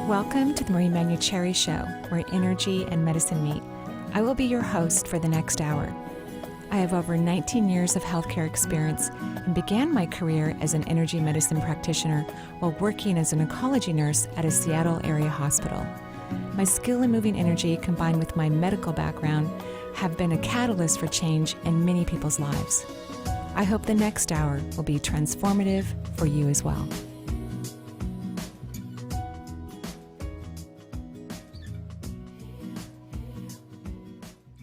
Welcome to the Manuchehri Show, where energy and medicine meet. I will be your host for the next hour. I have over 19 years of healthcare experience and began my career as an energy medicine practitioner while working as an oncology nurse at a Seattle area hospital. My skill in moving energy combined with my medical background have been a catalyst for change in many people's lives. I hope the next hour will be transformative for you as well.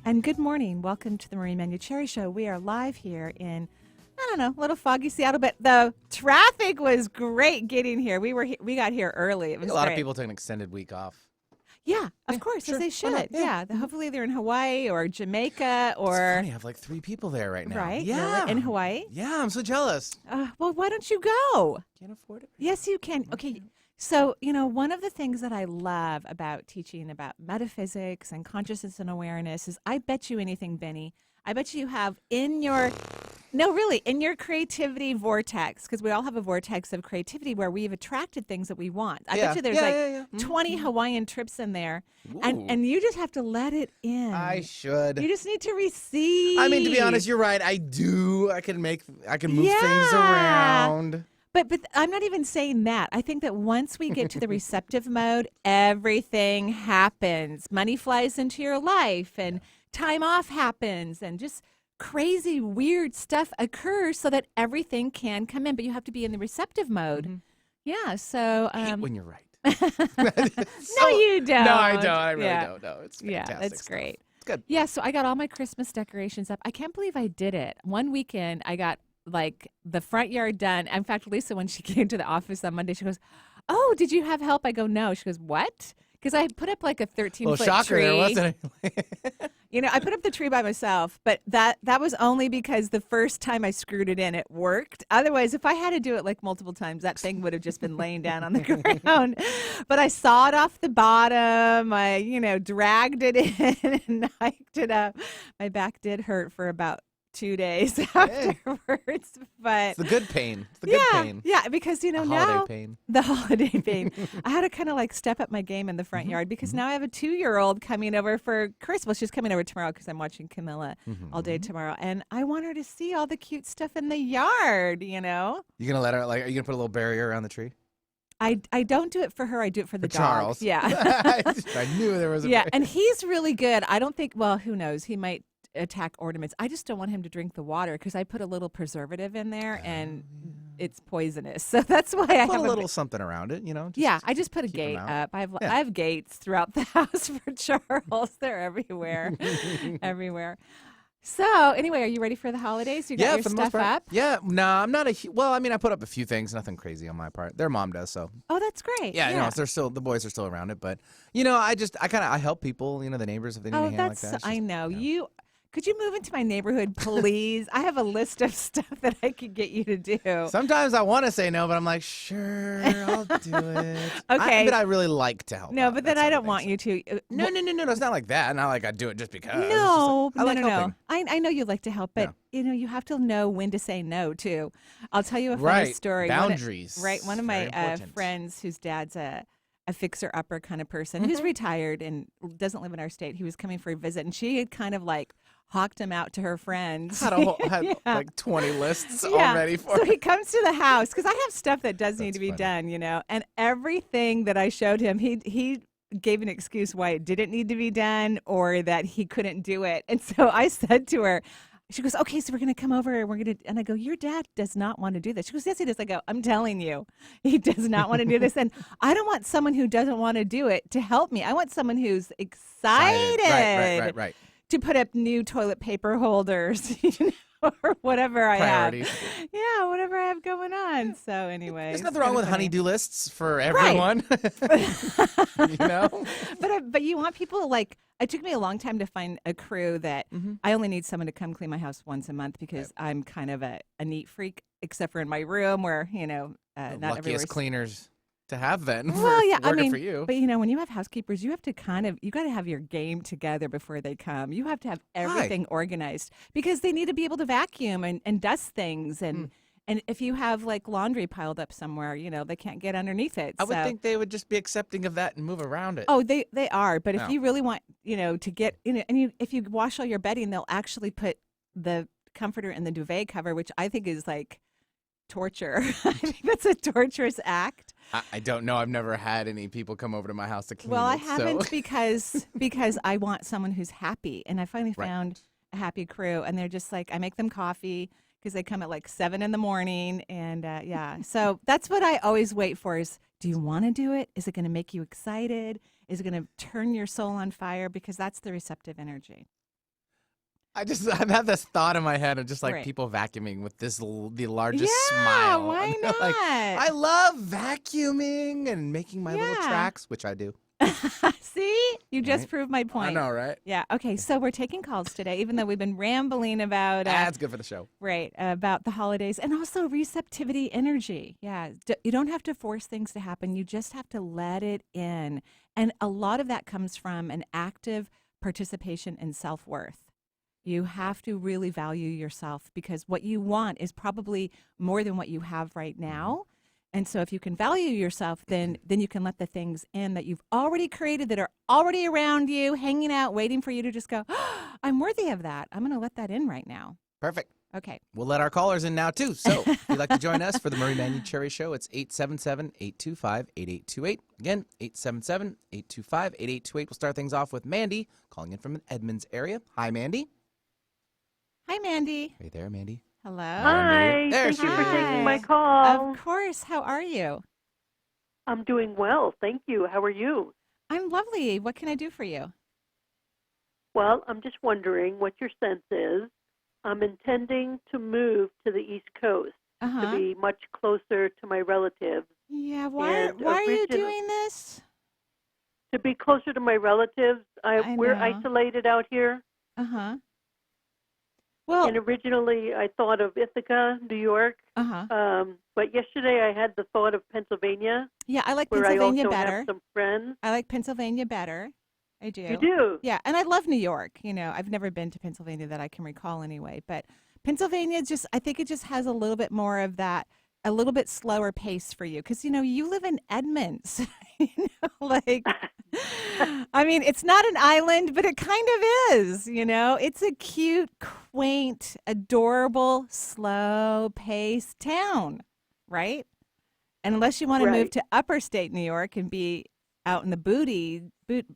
And good morning. Welcome to the Manuchehri Show. We are live here in, a little foggy Seattle, but the traffic was great getting here. We got here early. It was a lot great. of people took an extended week off. Yeah, of course, sure. as they should. Why not? Yeah. Hopefully they're in Hawaii or Jamaica or... It's funny, I have like 3 people there right now. Right? Yeah. Really? In Hawaii? Yeah, I'm so jealous. Well, why don't you go? Can't afford it. Yes, you can. Okay. So, one of the things that I love about teaching about metaphysics and consciousness and awareness is I bet you anything, Benny. I bet you have in your creativity vortex, because we all have a vortex of creativity where we've attracted things that we want. I bet you there's 20 Hawaiian trips in there, and you just have to let it in. I should. You just need to receive. I mean, to be honest, you're right. I do. I can move things around. But I'm not even saying that. I think that once we get to the receptive mode, everything happens. Money flies into your life, and time off happens, and just crazy, weird stuff occurs so that everything can come in. But you have to be in the receptive mode. Mm-hmm. Yeah, so... I hate when you're right. No, you don't. No, I don't. I really don't. No, it's fantastic. Yeah, that's great. It's good. Yeah, so I got all my Christmas decorations up. I can't believe I did it. One weekend, I got the front yard done. In fact, Lisa, when she came to the office on Monday, she goes, "Oh, did you have help?" I go, "No." She goes, "What?" Because I put up like a 13-foot shocker tree. there, wasn't it? I put up the tree by myself, but that was only because the first time I screwed it in, it worked. Otherwise, if I had to do it like multiple times, that thing would have just been laying down on the ground. But I sawed off the bottom. I, dragged it in and hiked it up. My back did hurt for about 2 days afterwards, but it's the good pain. It's the good pain. Yeah, because now the holiday pain. I had to kind of step up my game in the front yard because now I have a 2-year-old coming over for Christmas. Well, she's coming over tomorrow because I'm watching Camilla all day tomorrow, and I want her to see all the cute stuff in the yard. You gonna let her? Are you gonna put a little barrier around the tree? I don't do it for her. I do it for the dog. Charles. Yeah. I knew there was a barrier. And he's really good. I don't think. Well, who knows? He might attack ornaments. I just don't want him to drink the water because I put a little preservative in there and it's poisonous. So that's why I put have a little something around it, I just put a gate up. I have gates throughout the house for Charles. They're everywhere. Everywhere. So anyway, are you ready for the holidays? You got your stuff up? Yeah. No, I'm not I put up a few things, nothing crazy on my part. Their mom does, so. Oh, that's great. Yeah, the boys are still around it, but I help people, the neighbors if they need a hand like that. I know. Could you move into my neighborhood, please? I have a list of stuff that I could get you to do. Sometimes I want to say no, but I'm like, sure, I'll do it. Okay. But I really like to help. No, but then I don't want you to. No. It's not like that. Not like I do it just because. No, I like helping. I know you like to help, but you have to know when to say no too. I'll tell you a funny story. Boundaries. One of my friends whose dad's a fixer-upper kind of person who's retired and doesn't live in our state. He was coming for a visit, and she had kind of hawked him out to her friends. Had like 20 lists already for So he comes to the house because I have stuff that does need to be done, and everything that I showed him, he gave an excuse why it didn't need to be done or that he couldn't do it. And so I said to her, she goes, "Okay, so we're going to come over and I go, "Your dad does not want to do this." She goes, "Yes, he does." I go, "I'm telling you, he does not want to do this." And I don't want someone who doesn't want to do it to help me. I want someone who's excited. Right. To put up new toilet paper holders, or whatever I have. Yeah, whatever I have going on. So anyway. There's nothing wrong with honey-do lists for everyone. Right. But you want people it took me a long time to find a crew that I only need someone to come clean my house once a month because I'm kind of a neat freak, except for in my room where, not everywhere. Luckiest cleaners to have then. Well, yeah, for you. But when you have housekeepers, you have to you got to have your game together before they come. You have to have everything organized because they need to be able to vacuum and dust things and And if you have like laundry piled up somewhere, they can't get underneath it. I would think they would just be accepting of that and move around it. Oh, they are. But if Oh. you really want, to get, if you wash all your bedding, they'll actually put the comforter in the duvet cover, which I think is like torture. I think that's a torturous act. I don't know. I've never had any people come over to my house to clean Well, I it, haven't so. because I want someone who's happy, and I finally Right. found a happy crew, and they're just like, I make them coffee because they come at like 7 a.m, and yeah. So that's what I always wait for: is do you want to do it? Is it going to make you excited? Is it going to turn your soul on fire? Because that's the receptive energy. I've had this thought in my head of just like Right. people vacuuming with the largest Yeah, smile. why And they're like, not? I love vacuuming and making my little Yeah. tracks, which I do. See, you just Right. proved my point. I know, right? Yeah. Okay. So we're taking calls today, even though we've been rambling about That's good for the show. right about the holidays and also receptivity energy. Yeah. You don't have to force things to happen. You just have to let it in, and a lot of that comes from an active participation in self-worth. You have to really value yourself because what you want is probably more than what you have right now. And so if you can value yourself, then you can let the things in that you've already created that are already around you, hanging out, waiting for you to just go, oh, I'm worthy of that. I'm going to let that in right now. Perfect. Okay. We'll let our callers in now, too. So if you'd like to join us for the Marie Manuchehri Show, it's 877-825-8828. Again, 877-825-8828. We'll start things off with Mandy calling in from the Edmonds area. Hi, Mandy. Hi, Mandy. Hey there, Mandy. Hello. Hi, There thank she you for taking my is. call. Of course. How are you? I'm doing well, thank you. How are you? I'm lovely. What can I do for you? Well, I'm just wondering what your sense is. I'm intending to move to the East Coast to be much closer to my relatives. Yeah. Why And are you origin- doing this? To be closer to my relatives, we're know. isolated out here. Uh-huh. Well, And originally I thought of Ithaca, New York. uh-huh. But yesterday I had the thought of Pennsylvania, Yeah, I like where Pennsylvania I also better. have some friends. I like Pennsylvania better. I do. You do? Yeah, and I love New York. I've never been to Pennsylvania that I can recall anyway, but Pennsylvania I think it just has a little bit more of that, a little bit slower pace for you because you live in Edmonds. Like I mean, it's not an island, but it kind of is, It's a cute, quaint, adorable, slow-paced town, right? And unless you want to move Right. to upper state New York and be out in the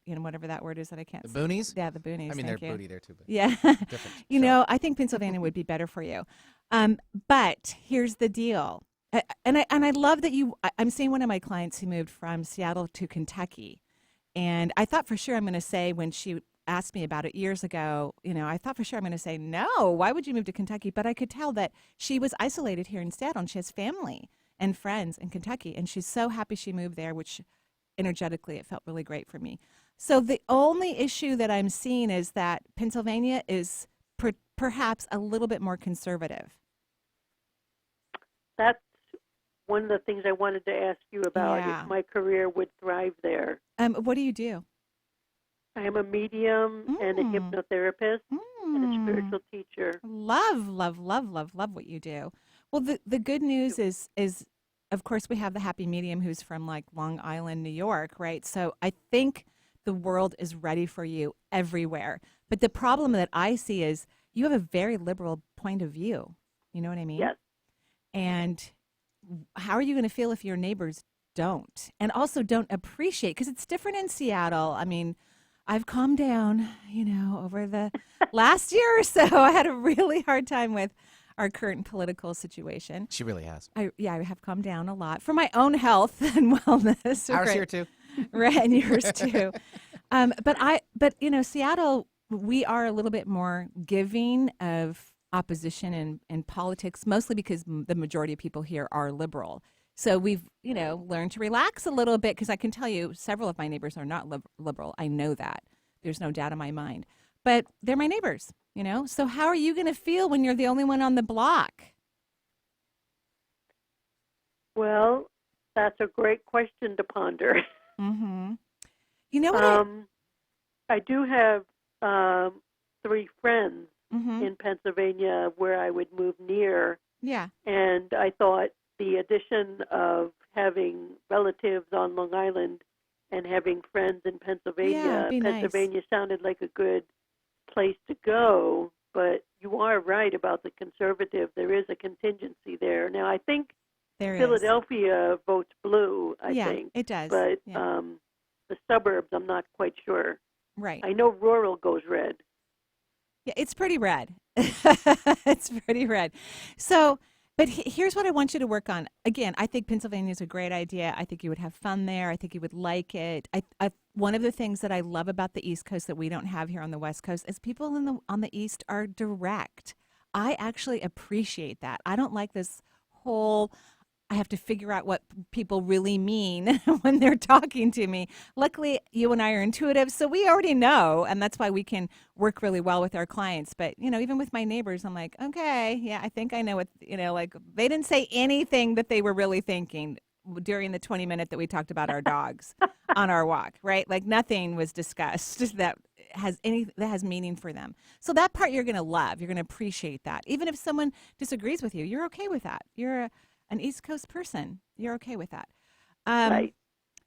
whatever that word is that I can't The say. boonies? Yeah, the boonies. I mean, thank they're you. booty there, too. But Yeah. different show. I think Pennsylvania would be better for you. But here's the deal. And I love that I'm seeing one of my clients who moved from Seattle to Kentucky. And I thought for sure I'm going to say when she asked me about it years ago, I thought for sure I'm going to say, no, why would you move to Kentucky? But I could tell that she was isolated here in Seattle and she has family and friends in Kentucky. And she's so happy she moved there, which energetically it felt really great for me. So the only issue that I'm seeing is that Pennsylvania is perhaps a little bit more conservative. That's one of the things I wanted to ask you about, Yeah. if my career would thrive there. What do you do? I am a medium and a hypnotherapist and a spiritual teacher. Love, love, love, love, love what you do. Well, the good news is of course we have the happy medium who's from like Long Island, New York, right? So I think the world is ready for you everywhere. But the problem that I see is you have a very liberal point of view. You know what I mean? Yes. And how are you going to feel if your neighbors don't? And also don't appreciate, because it's different in Seattle. I mean, I've calmed down, over the last year or so. I had a really hard time with our current political situation. She really has. I have calmed down a lot for my own health and wellness. Ours right? here, too. Right, and yours too. But Seattle, we are a little bit more giving of opposition in politics, mostly because the majority of people here are liberal. So we've, learned to relax a little bit because I can tell you several of my neighbors are not liberal. I know that. There's no doubt in my mind. But they're my neighbors, So how are you going to feel when you're the only one on the block? Well, that's a great question to ponder. Mm-hmm. You know what? I do have 3 friends Mm-hmm. in Pennsylvania where I would move near. Yeah. And I thought the addition of having relatives on Long Island and having friends in Yeah, it'd Pennsylvania, be nice. Pennsylvania sounded like a good place to go. But you are right about the conservative. There is a contingency there. Now, I think There is. Philadelphia votes blue, I think. It does. But Yeah. the suburbs, I'm not quite sure. Right. I know rural goes red. Yeah, it's pretty red. It's pretty red. So, but here's what I want you to work on. Again, I think Pennsylvania is a great idea. I think you would have fun there. I think you would like it. One of the things that I love about the East Coast that we don't have here on the West Coast is people on the East are direct. I actually appreciate that. I don't like this whole I have to figure out what people really mean when they're talking to me. Luckily, you and I are intuitive, so we already know, and that's why we can work really well with our clients. But, even with my neighbors, I'm like, okay, yeah, I think I know what, like they didn't say anything that they were really thinking during the 20-minute that we talked about our dogs on our walk, right? Like nothing was discussed that has meaning for them. So that part you're going to love. You're going to appreciate that. Even if someone disagrees with you, you're okay with that. You're an East Coast person. You're okay with that. Right.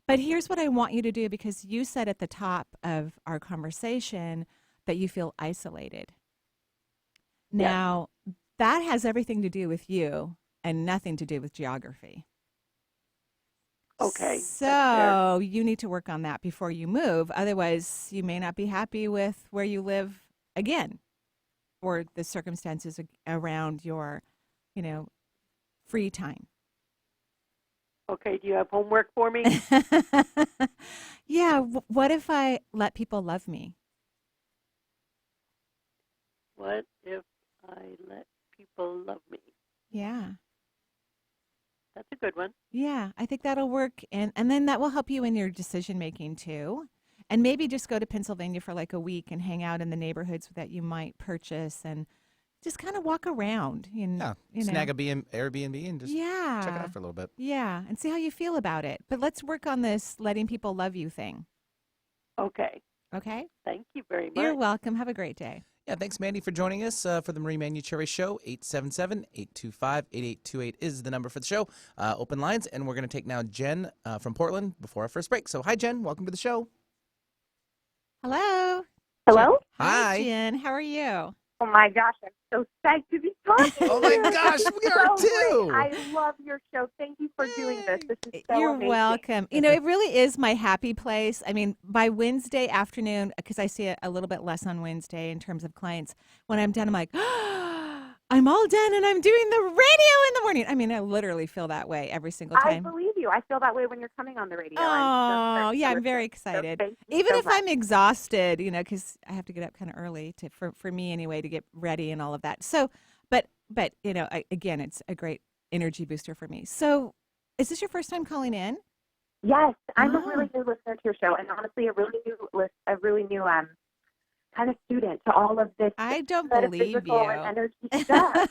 But here's what I want you to do, because you said at the top of our conversation that you feel isolated. Now, that has everything to do with you and nothing to do with geography. Okay. So you need to work on that before you move. Otherwise, you may not be happy with where you live again, or the circumstances around your, free time. Okay. Do you have homework for me? Yeah. What if I let people love me? What if I let people love me? Yeah. That's a good one. Yeah, I think that'll work. And then that will help you in your decision making too. And maybe just go to Pennsylvania for like a week and hang out in the neighborhoods that you might purchase and just kind of walk around. Snag a Airbnb and just check it out for a little bit. Yeah, and see how you feel about it. But let's work on this letting people love you thing. Okay. Okay? Thank you very much. You're welcome. Have a great day. Yeah, thanks, Mandy, for joining us for the Marie Manuchehri Show. 877-825-8828 is the number for the show. Open lines, and we're going to take now Jen from Portland before our first break. So, hi, Jen. Welcome to the show. Hello. Hello? Hi. Jen. How are you? Oh, my gosh. I'm so psyched to be talking Oh, my gosh. We are too. Great. I love your show. Thank you for doing this. This is so You're amazing. welcome. It really is my happy place. I mean, by Wednesday afternoon, because I see it a little bit less on Wednesday in terms of clients, when I'm done, I'm like, I'm all done and I'm doing the radio in the morning. I mean, I literally feel that way every single time. I believe you. I feel that way when you're coming on the radio. Oh, yeah, I'm very excited. So even so if much. I'm exhausted, because I have to get up kind of early for me anyway to get ready and all of that. So, but again, it's a great energy booster for me. So, is this your first time calling in? Yes, I'm a really new listener to your show, and honestly, a really new kind of student to all of this. I don't believe you. And energy stuff.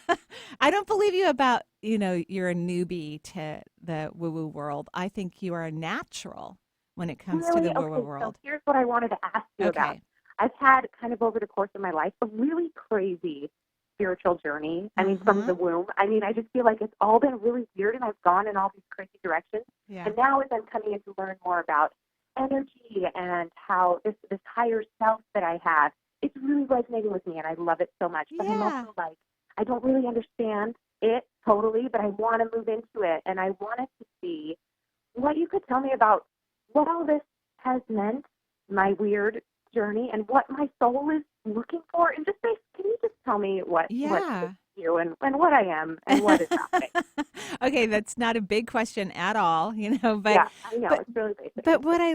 I don't believe you about, you're a newbie to the woo-woo world. I think you are a natural when it comes to the woo-woo world. So here's what I wanted to ask you about. I've had kind of over the course of my life a really crazy spiritual journey. I mean, from the womb. I mean, I just feel like it's all been really weird, and I've gone in all these crazy directions. Yeah. And now as I'm coming in to learn more about energy and how this higher self that I have, it's really resonating with me, and I love it so much. But I'm also like, I don't really understand it totally, but I want to move into it, and I wanted to see what you could tell me about what all this has meant, my weird journey, and what my soul is looking for. And can you just tell me what you and what I am and what is happening? Okay, that's not a big question at all, but yeah, I know, it's really basic. But what I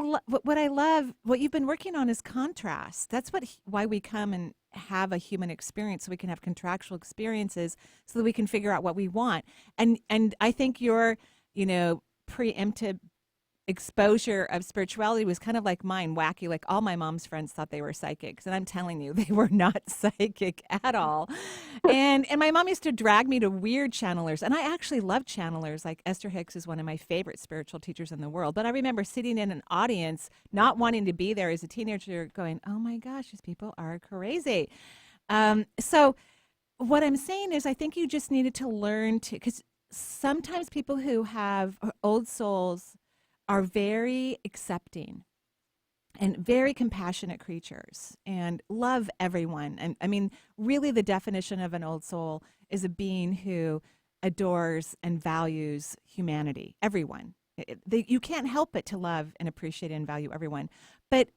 love, what you've been working on is contrast. That's why we come and have a human experience, so we can have contractual experiences, so that we can figure out what we want. And I think your preemptive exposure of spirituality was kind of like mine, wacky. Like all my mom's friends thought they were psychics, and I'm telling you, they were not psychic at all. And my mom used to drag me to weird channelers, and I actually love channelers. Like Esther Hicks is one of my favorite spiritual teachers in the world. But I remember sitting in an audience, not wanting to be there as a teenager, going, "Oh my gosh, these people are crazy." So what I'm saying is I think you just needed to learn to, because sometimes people who have old souls are very accepting and very compassionate creatures and love everyone. And I mean, really, the definition of an old soul is a being who adores and values humanity, everyone. You can't help but to love and appreciate and value everyone. But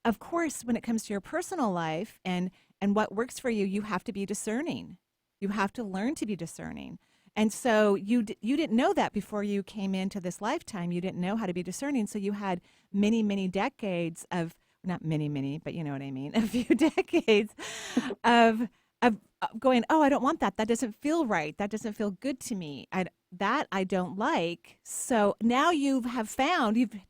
of course, when it comes to your personal life and what works for you, you have to be discerning. You have to learn to be discerning. And so you didn't know that before you came into this lifetime. You didn't know how to be discerning. So you had many, many decades of, not many, many, but you know what I mean, a few decades of going, oh, I don't want that. That doesn't feel right. That doesn't feel good to me. That I don't like. So now you've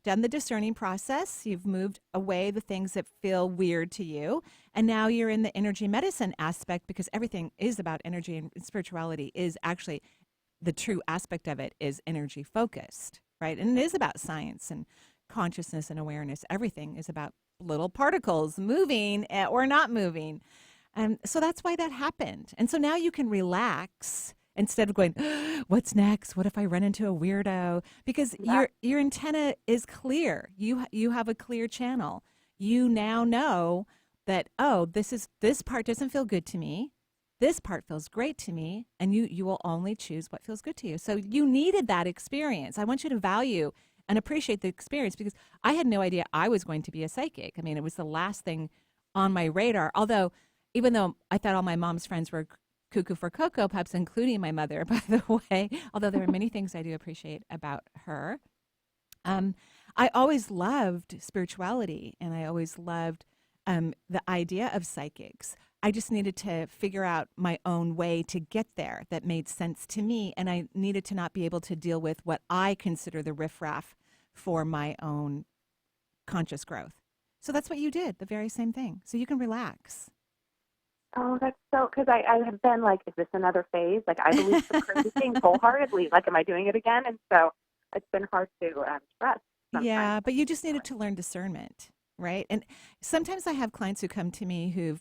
done the discerning process. You've moved away the things that feel weird to you. And now you're in the energy medicine aspect, because everything is about energy, and spirituality is actually the true aspect of it is energy focused, right? And it is about science and consciousness and awareness. Everything is about little particles moving or not moving. And so that's why that happened. And so now you can relax instead of going, what's next? What if I run into a weirdo? Because your antenna is clear. You have a clear channel. You now know that, oh, this part doesn't feel good to me. This part feels great to me, and you will only choose what feels good to you. So you needed that experience. I want you to value and appreciate the experience, because I had no idea I was going to be a psychic. I mean, it was the last thing on my radar. Although, even though I thought all my mom's friends were cuckoo for Cocoa Puffs, including my mother, by the way, although there are many things I do appreciate about her. I always loved spirituality, and I always loved the idea of psychics. I just needed to figure out my own way to get there that made sense to me, and I needed to not be able to deal with what I consider the riffraff for my own conscious growth. So that's what you did, the very same thing. So you can relax. Oh, that's so, because I have been like, is this another phase? Like, I believe some crazy things wholeheartedly. Like, am I doing it again? And so it's been hard to trust. Sometimes. Yeah, but you just needed to learn discernment, right? And sometimes I have clients who come to me who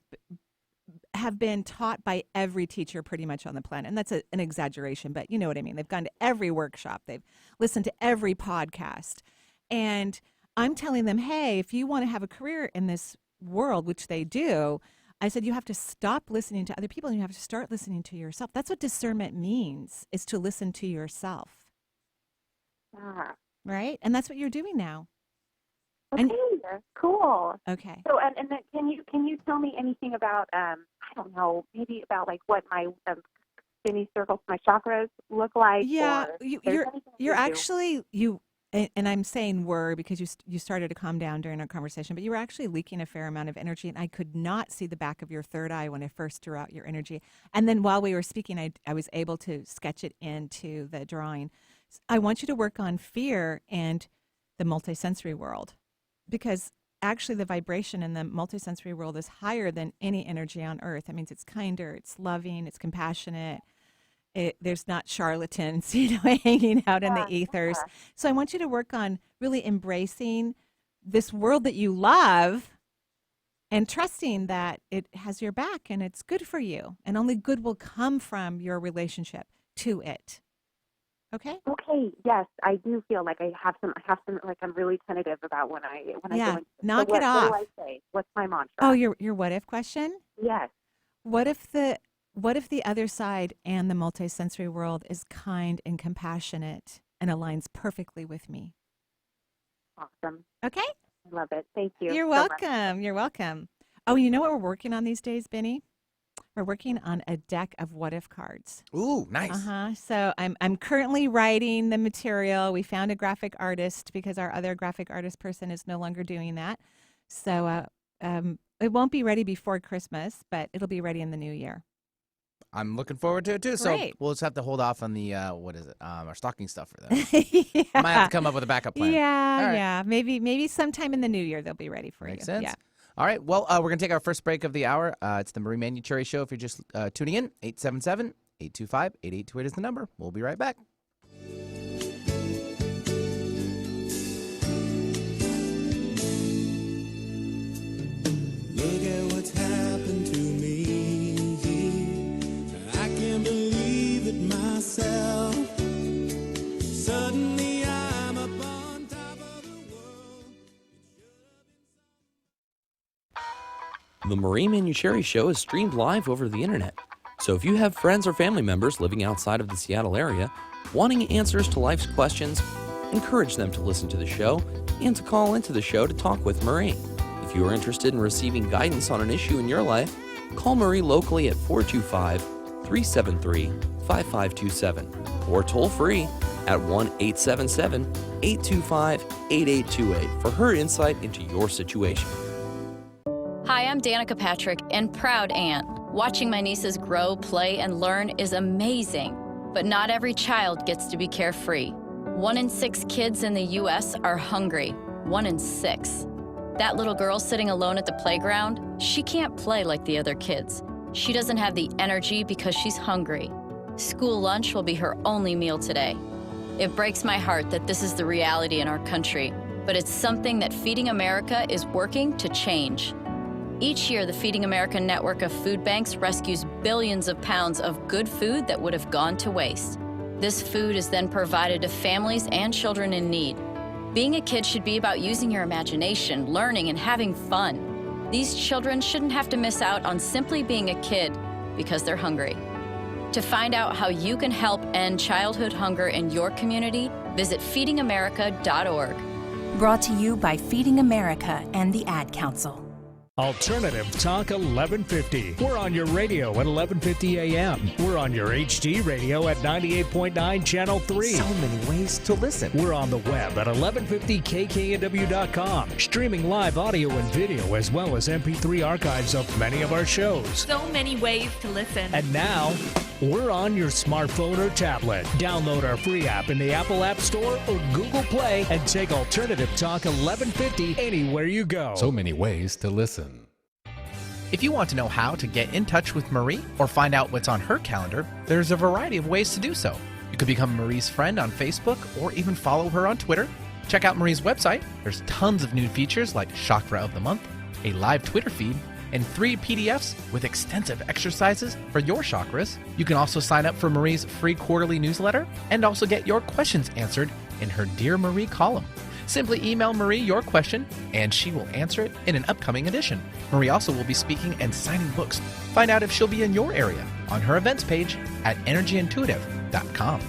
have been taught by every teacher pretty much on the planet. And that's an exaggeration, but you know what I mean. They've gone to every workshop. They've listened to every podcast. And I'm telling them, hey, if you want to have a career in this world, which they do, I said, you have to stop listening to other people and you have to start listening to yourself. That's what discernment means, is to listen to yourself. Ah. Right? And that's what you're doing now. Okay, cool. Okay. So, and then can you tell me anything about, I don't know, maybe about like what my spinny circles, my chakras look like? Yeah, or you're actually, and I'm saying were because you started to calm down during our conversation, but you were actually leaking a fair amount of energy, and I could not see the back of your third eye when I first drew out your energy. And then while we were speaking, I was able to sketch it into the drawing. I want you to work on fear and the multisensory world, because actually the vibration in the multisensory world is higher than any energy on earth. That means it's kinder, it's loving, it's compassionate. There's not charlatans, hanging out in the ethers. Yeah. So I want you to work on really embracing this world that you love and trusting that it has your back and it's good for you, and only good will come from your relationship to it. Okay? Okay. Yes, I do feel like I have some like I'm really tentative about when I go into knock it off. What do I say? What's my mantra? Oh, your what if question? Yes. What if the other side and the multisensory world is kind and compassionate and aligns perfectly with me? Awesome. Okay? I love it. Thank you. You're welcome. You're welcome. Oh, you know what we're working on these days, Benny? We're working on a deck of what if cards. Ooh, nice. So I'm currently writing the material. We found a graphic artist because our other graphic artist person is no longer doing that. So it won't be ready before Christmas, but it'll be ready in the new year. I'm looking forward to it too. So Great. we'll just have to hold off on the our stocking stuff for that. Yeah. Might have to come up with a backup plan. Yeah, right. yeah. Maybe sometime in the new year they'll be ready for Makes you. sense. Yeah. All right. Well, we're going to take our first break of the hour. It's the Marie Manuchehri Show. If you're just tuning in, 877-825-8828 is the number. We'll be right back. Look at what's happened to me. The Marie Manuchehri Show is streamed live over the internet. So if you have friends or family members living outside of the Seattle area, wanting answers to life's questions, encourage them to listen to the show and to call into the show to talk with Marie. If you are interested in receiving guidance on an issue in your life, call Marie locally at 425-373-5527 or toll free at 1-877-825-8828 for her insight into your situation. Hi, I'm Danica Patrick and proud aunt. Watching my nieces grow, play, and learn is amazing. But not every child gets to be carefree. 1 in 6 kids in the U.S. are hungry. 1 in 6. That little girl sitting alone at the playground, she can't play like the other kids. She doesn't have the energy because she's hungry. School lunch will be her only meal today. It breaks my heart that this is the reality in our country, but it's something that Feeding America is working to change. Each year, the Feeding America network of food banks rescues billions of pounds of good food that would have gone to waste. This food is then provided to families and children in need. Being a kid should be about using your imagination, learning, and having fun. These children shouldn't have to miss out on simply being a kid because they're hungry. To find out how you can help end childhood hunger in your community, visit feedingamerica.org. Brought to you by Feeding America and the Ad Council. Alternative Talk 1150. We're on your radio at 1150 a.m. We're on your HD radio at 98.9 Channel 3. So many ways to listen. We're on the web at 1150kknw.com, streaming live audio and video as well as MP3 archives of many of our shows. So many ways to listen. And now, we're on your smartphone or tablet. Download our free app in the Apple App Store or Google Play and take Alternative Talk 1150 anywhere you go. So many ways to listen. If you want to know how to get in touch with Marie or find out what's on her calendar, there's a variety of ways to do so. You could become Marie's friend on Facebook or even follow her on Twitter. Check out Marie's website. There's tons of new features like Chakra of the Month, a live Twitter feed, and 3 PDFs with extensive exercises for your chakras. You can also sign up for Marie's free quarterly newsletter and also get your questions answered in her Dear Marie column. Simply email Marie your question, and she will answer it in an upcoming edition. Marie also will be speaking and signing books. Find out if she'll be in your area on her events page at energyintuitive.com.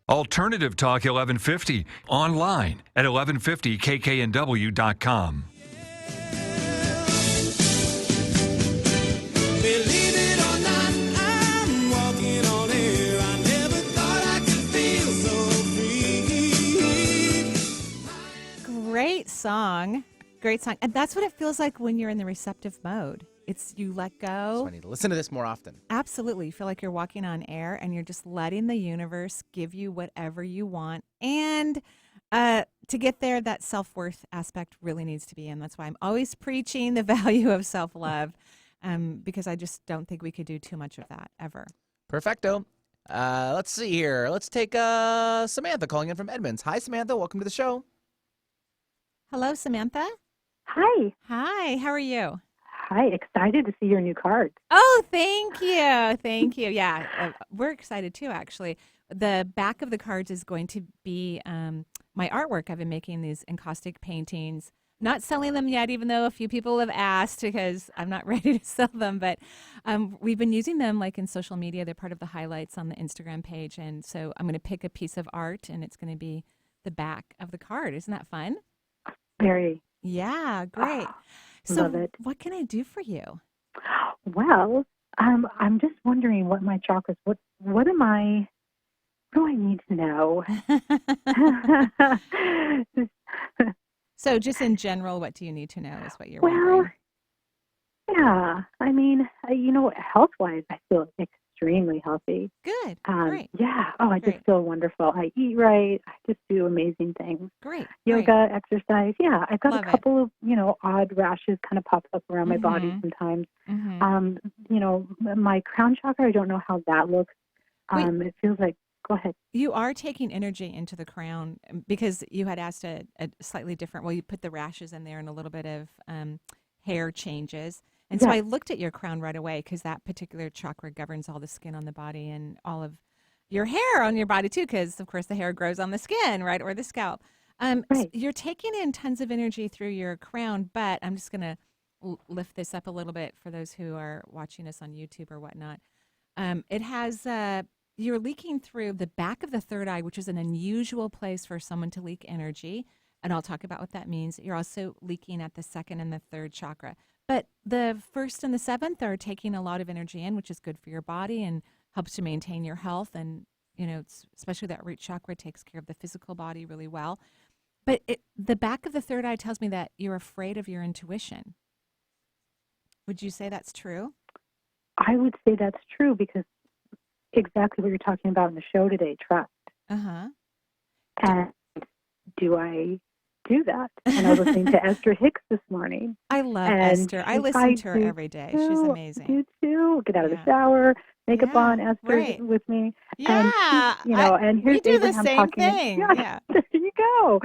Alternative Talk 1150, online at 1150kknw.com. Great song. And that's what it feels like when you're in the receptive mode. It's you let go. So I need to listen to this more often. Absolutely. You feel like you're walking on air and you're just letting the universe give you whatever you want. And to get there, that self-worth aspect really needs to be in. That's why I'm always preaching the value of self-love, because I just don't think we could do too much of that ever. Perfecto. Let's see here. Let's take Samantha calling in from Edmonds. Hi, Samantha. Welcome to the show. Hello, Samantha. Hi. Hi. How are you? Hi. Excited to see your new cards. Oh, thank you. Thank you. Yeah, we're excited too, actually. The back of the cards is going to be my artwork. I've been making these encaustic paintings. Not selling them yet, even though a few people have asked because I'm not ready to sell them. But we've been using them like in social media. They're part of the highlights on the Instagram page. And so I'm going to pick a piece of art, and it's going to be the back of the card. Isn't that fun? Very. Yeah, great. So love it. What can I do for you? Well, I'm just wondering what my chakras, what do I need to know? So just in general, what do you need to know is what you're wondering? Yeah. I mean, health-wise, I feel extremely healthy. Good. Great. Yeah. Oh, I just feel wonderful. I eat right. I just do amazing things. Great. Yoga, exercise. Yeah. I've got Love a couple of, odd rashes kind of pop up around my body sometimes. My crown chakra, I don't know how that looks. It feels like, go ahead. You are taking energy into the crown because you had asked a slightly different, well, you put the rashes in there and a little bit of hair changes. And so I looked at your crown right away because that particular chakra governs all the skin on the body and all of your hair on your body too, because of course the hair grows on the skin, right, or the scalp. So you're taking in tons of energy through your crown, but I'm just going to lift this up a little bit for those who are watching us on YouTube or whatnot. It has, you're leaking through the back of the third eye, which is an unusual place for someone to leak energy. And I'll talk about what that means. You're also leaking at the second and the third chakra. But the first and the seventh are taking a lot of energy in, which is good for your body and helps to maintain your health. And, especially that root chakra takes care of the physical body really well. But the back of the third eye tells me that you're afraid of your intuition. Would you say that's true? I would say that's true because exactly what you're talking about in the show today, trust. Uh-huh. And do I do that? And I was listening to Esther Hicks this morning. I love Esther. I listen to her every day. She's amazing. You too. Get out of the shower, makeup on. Esther with me. Yeah. And here's we do Abraham the same talking. thing. Yeah. There you go.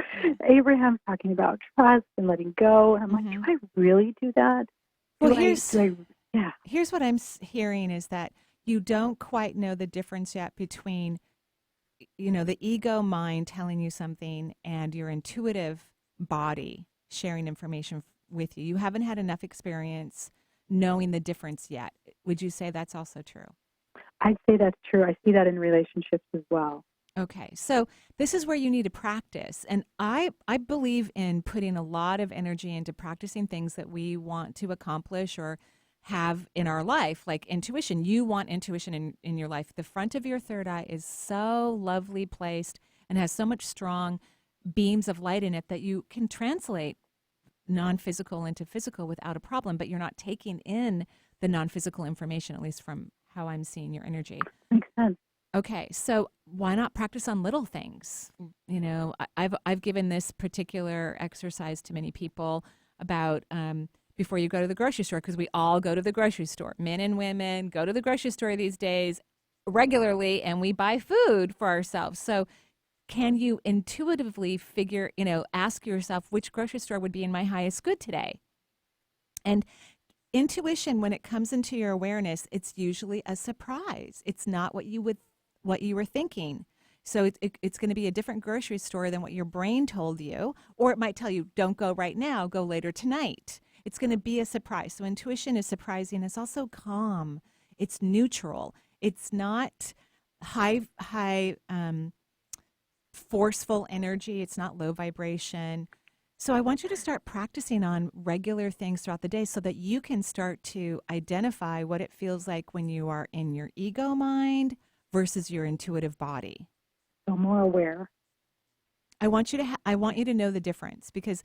Abraham's talking about trust and letting go. And I'm like, do I really do that? Well, here's what I'm hearing is that you don't quite know the difference yet between, the ego mind telling you something and your intuitive body sharing information with you. You haven't had enough experience knowing the difference yet. Would you say that's also true? I'd say that's true. I see that in relationships as well. Okay, so this is where you need to practice. And I believe in putting a lot of energy into practicing things that we want to accomplish or have in our life, like intuition. You want intuition in your life. The front of your third eye is so lovely placed and has so much strong beams of light in it that you can translate non-physical into physical without a problem, but you're not taking in the non-physical information, at least from how I'm seeing your energy. Makes sense. Okay, so why not practice on little things? I've given this particular exercise to many people about before you go to the grocery store, because we all go to the grocery store. Men and women go to the grocery store these days regularly, and we buy food for ourselves. So can you intuitively ask yourself which grocery store would be in my highest good today? And intuition, when it comes into your awareness, it's usually a surprise. It's not what you were thinking. So it's going to be a different grocery store than what your brain told you, or it might tell you, don't go right now, go later tonight. It's going to be a surprise. So intuition is surprising. It's also calm. It's neutral. It's not high forceful energy. It's not low vibration. So I want you to start practicing on regular things throughout the day so that you can start to identify what it feels like when you are in your ego mind versus your intuitive body. So more aware. I want you to know the difference, because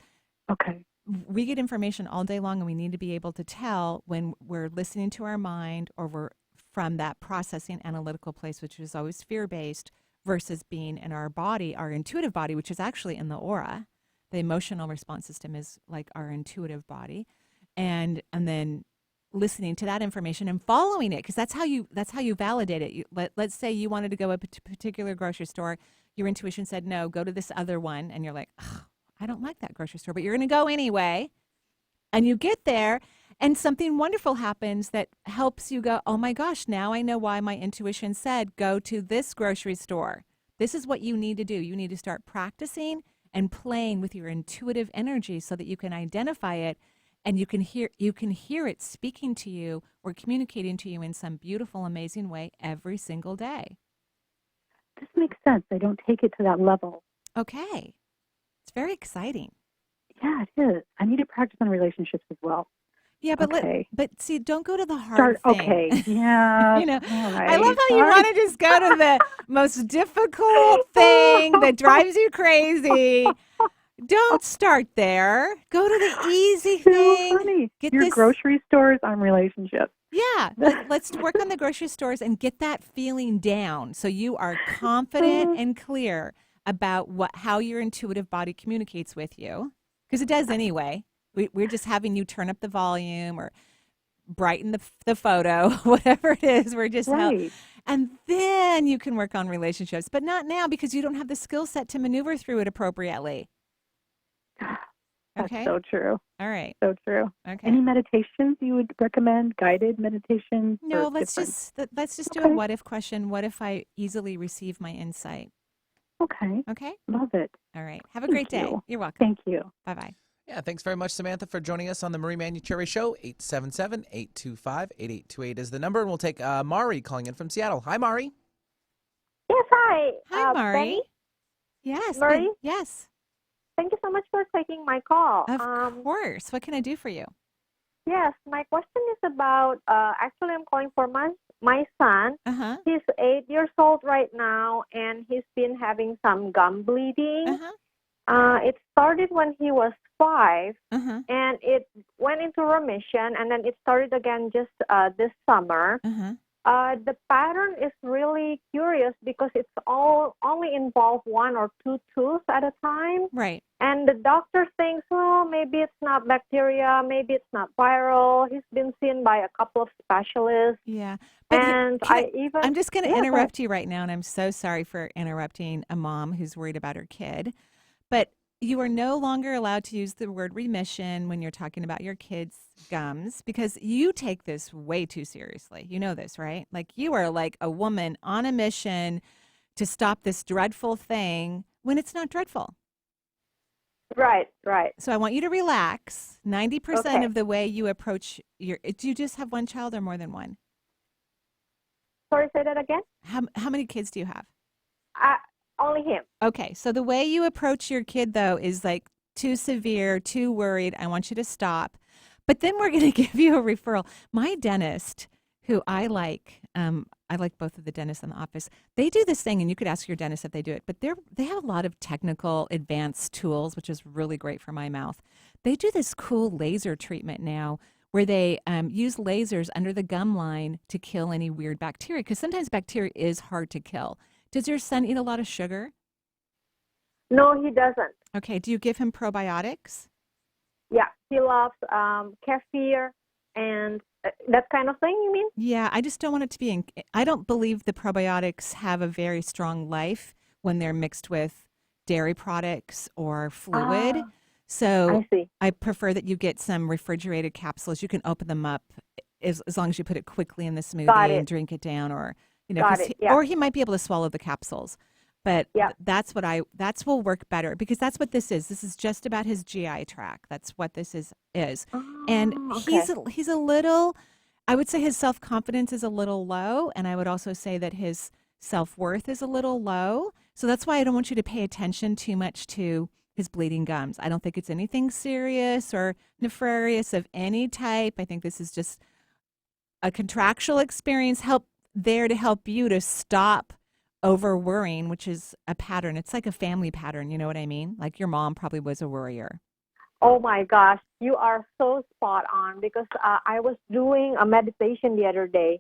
we get information all day long and we need to be able to tell when we're listening to our mind or we're from that processing analytical place, which is always fear-based, versus being in our body, our intuitive body, which is actually in the aura. The emotional response system is like our intuitive body, and then listening to that information and following it, because that's how you validate it. Let's say you wanted to go to a particular grocery store, your intuition said no, go to this other one, and you're like, I don't like that grocery store, but you're going to go anyway, and you get there, and something wonderful happens that helps you go, oh my gosh, now I know why my intuition said go to this grocery store. This is what you need to do. You need to start practicing and playing with your intuitive energy so that you can identify it and you can hear it speaking to you or communicating to you in some beautiful, amazing way every single day. This makes sense. I don't take it to that level. Okay. It's very exciting. Yeah, it is. I need to practice on relationships as well. Yeah, but see, don't go to the hard thing. Okay, yeah. All right. I love how you want to just go to the most difficult thing that drives you crazy. Don't start there. Go to the easy thing. Funny. Your grocery stores on relationships. Yeah, let's work on the grocery stores and get that feeling down so you are confident and clear about how your intuitive body communicates with you, because it does anyway. We're just having you turn up the volume or brighten the photo, whatever it is. We're just and then you can work on relationships, but not now because you don't have the skill set to maneuver through it appropriately. That's so true. All right. So true. Okay. Any meditations you would recommend? Guided meditations? No, let's just do a what if question. What if I easily receive my insight? Okay. Okay. Love it. All right. Have a great day. You're welcome. Thank you. Bye-bye. Yeah, thanks very much, Samantha, for joining us on the Marie Manuchehri Show. 877-825-8828 is the number, and we'll take Mari calling in from Seattle. Hi, Mari. Yes, hi. Hi, Mari. Benny? Yes. Marie? Yes. Thank you so much for taking my call. Of course. What can I do for you? Yes, my question is about, actually I'm calling for my son. Uh-huh. He's 8 years old right now, and he's been having some gum bleeding. Uh-huh. It started when he was 5, Uh-huh. and it went into remission, and then it started again just this summer. Uh-huh. The pattern is really curious because it's only involve 1 or 2 tools at a time. Right. And the doctor thinks, oh, maybe it's not bacteria, maybe it's not viral. He's been seen by a couple of specialists. Yeah. But And I'm just going to Yeah, interrupt you right now, and I'm so sorry for interrupting a mom who's worried about her kid. But you are no longer allowed to use the word remission when you're talking about your kids' gums because you take this way too seriously. You know this, right? Like you are like a woman on a mission to stop this dreadful thing when it's not dreadful. Right, right. So I want you to relax. 90% Okay. of the way you approach do you just have one child or more than one? Sorry, say that again? How many kids do you have? Only him. Okay, so the way you approach your kid, though, is like too severe, too worried. I want you to stop. But then we're going to give you a referral. My dentist, who I like both of the dentists in the office, they do this thing, and you could ask your dentist if they do it, but they have a lot of technical advanced tools, which is really great for my mouth. They do this cool laser treatment now where they use lasers under the gum line to kill any weird bacteria, because sometimes bacteria is hard to kill. Does your son eat a lot of sugar? No, he doesn't. Okay. Do you give him probiotics? Yeah, he loves kefir and that kind of thing, you mean? Yeah, I just don't want it to be I don't believe the probiotics have a very strong life when they're mixed with dairy products or fluid. So I see. I prefer that you get some refrigerated capsules. You can open them up as long as you put it quickly in the smoothie and drink it down, or or he might be able to swallow the capsules. But that's what will work better, because that's what this is. This is just about his GI tract. That's what this is. And he's a little, I would say his self-confidence is a little low, and I would also say that his self-worth is a little low. So that's why I don't want you to pay attention too much to his bleeding gums. I don't think it's anything serious or nefarious of any type. I think this is just a contractual experience there to help you to stop over worrying, which is a pattern. It's like a family pattern. You know what I mean? Like your mom probably was a worrier. Oh my gosh, you are so spot on, because I was doing a meditation the other day,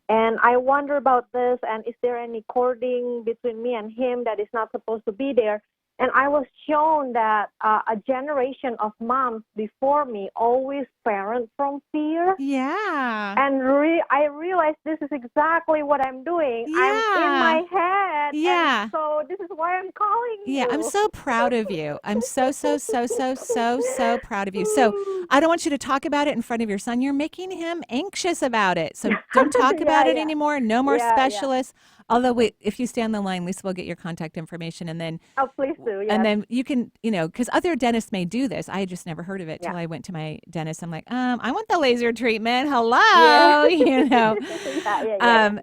and I wonder about this, and is there any cording between me and him that is not supposed to be there? And I was shown that a generation of moms before me always parent from fear. Yeah. And I realized this is exactly what I'm doing. Yeah. I'm in my head. Yeah. And so this is why I'm calling you. Yeah, I'm so proud of you. I'm so proud of you. So I don't want you to talk about it in front of your son. You're making him anxious about it. So don't talk about it anymore. No more specialists. Although, if you stay on the line, Lisa will get your contact information, and then please do. Yes. And then you can, because other dentists may do this. I had just never heard of it till I went to my dentist. I'm like, I want the laser treatment. Hello,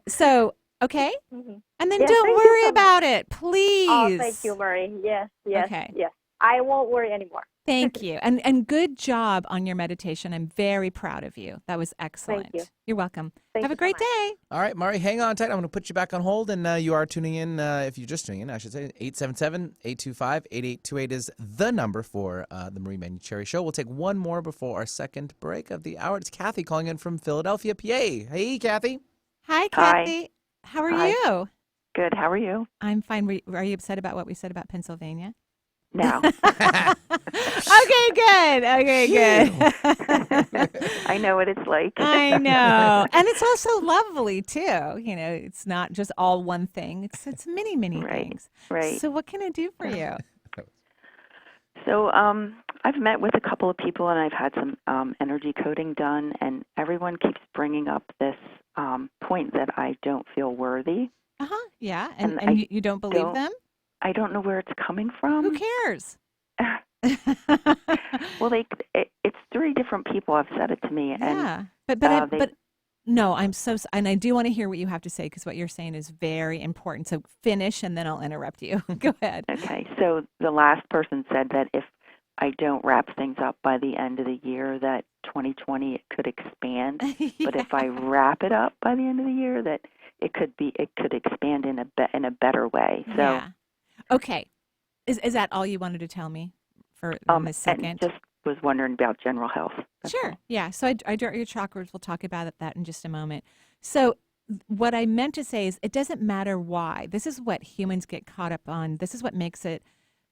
So okay, and then don't worry about it, please. Oh, thank you, Marie. Yes. Okay. Yes. I won't worry anymore. Thank you. And good job on your meditation. I'm very proud of you. That was excellent. Thank you. You're welcome. Have a great day. All right, Mari, hang on tight. I'm going to put you back on hold, and you are tuning in, if you're just tuning in, I should say, 877-825-8828 is the number for the Marie Manuchehri Show. We'll take one more before our second break of the hour. It's Kathy calling in from Philadelphia, PA. Hey, Kathy. Hi, Kathy. How are you? Good. How are you? I'm fine. Are you upset about what we said about Pennsylvania? No. Okay, good. I know what it's like. I know. And it's also lovely, too. It's not just all one thing. It's many, many things. Right. So what can I do for you? So I've met with a couple of people, and I've had some energy coding done, and everyone keeps bringing up this point that I don't feel worthy. Yeah. And you don't believe them? I don't know where it's coming from. Who cares? Well, it's 3 different people have said it to me, Yeah, and but no, and I do want to hear what you have to say because what you're saying is very important. So finish, and then I'll interrupt you. Go ahead. Okay, so the last person said that if I don't wrap things up by the end of the year, that 2020 it could expand. Yeah. But if I wrap it up by the end of the year, that it could expand in a better way. So, yeah. Okay, is that all you wanted to tell me for this second? And just was wondering about general health. Sure. Yeah. So I draw your chakras. We'll talk about that in just a moment. So what I meant to say is it doesn't matter why. This is what humans get caught up on. This is what makes it